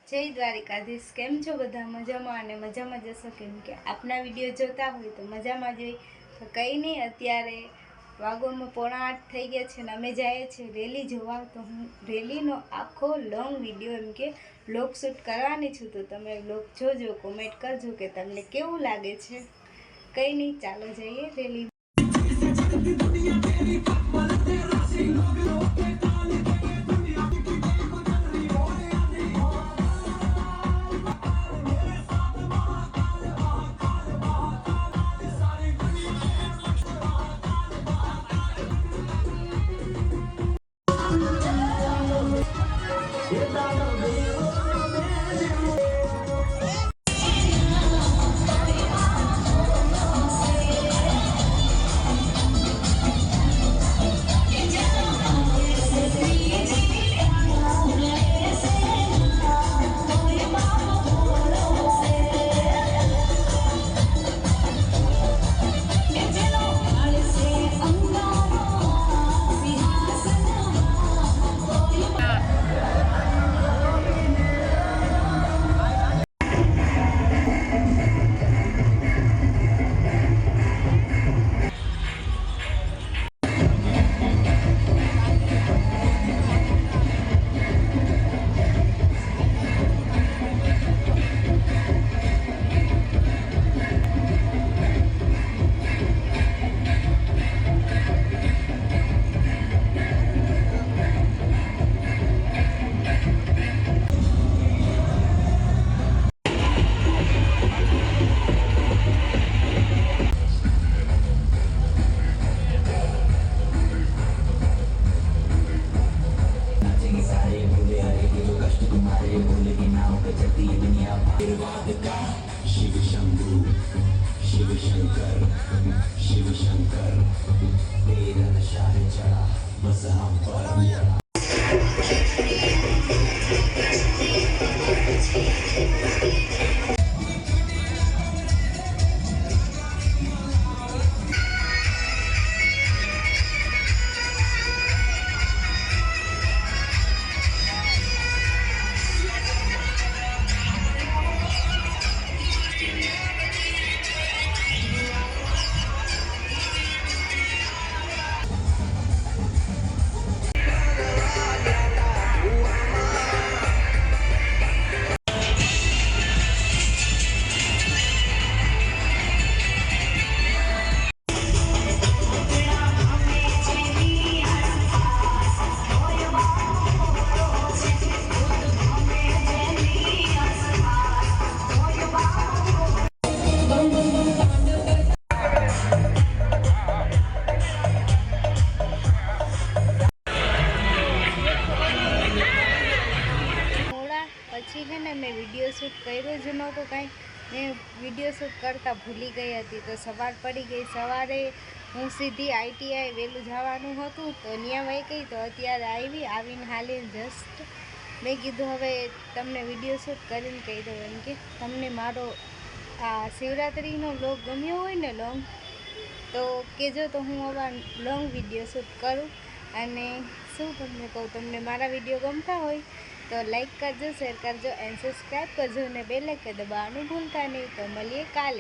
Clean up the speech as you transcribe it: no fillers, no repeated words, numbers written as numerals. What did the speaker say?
જય દ્વારિકાધીશ। કેમ છો બધા? મજામાં અને મજામાં જશો? કેમ કે આપના વિડીયો જોતા હોય તો મજામાં જ હોય। તો કંઈ નહીં, અત્યારે વાગોમાં 7:45 થઈ ગયા છે ને અમે જઈએ છીએ રેલી જોવા। તો હું રેલીનો આખો લોંગ વિડીયો એમ કે વ્લોગ શૂટ કરવાની છું। તો તમે વ્લોગ જોજો, કોમેન્ટ કરજો કે તમને કેવું લાગે છે। કંઈ નહીં, ચાલો જઈએ રેલી। शिव शंभु शिव शंकर शिव शंकर तेरा नशा है चढ़ा बस हम पर चढ़ा। પછી છે ને મેં વિડીયો શૂટ કર્યો જ નહોતો કાંઈ, મેં વિડીયો શૂટ કરતાં ભૂલી ગઈ હતી। તો સવાર પડી ગઈ, સવારે હું સીધી ITI વહેલું જવાનું હતું તો ત્યાં વહી ગઈ। તો અત્યારે આવીને હાલીને જસ્ટ મેં કીધું હવે તમને વિડીયો શૂટ કરીને કહી દઉં એમ કે તમને મારો આ શિવરાત્રિનો વ્લોગ ગમ્યો હોય ને લોંગ, તો કહેજો તો હું આવા લોંગ વિડીયો શૂટ કરું। અને શું તમને કહું, તમને મારા વિડીયો ગમતા હોય તો લાઈક કરજો, શેર કરજો એન્ડ સબસ્ક્રાઈબ કરજો અને બેલ આઇકન દબાવવાનું ભૂલતા નહીં। તો મળીએ કાલે।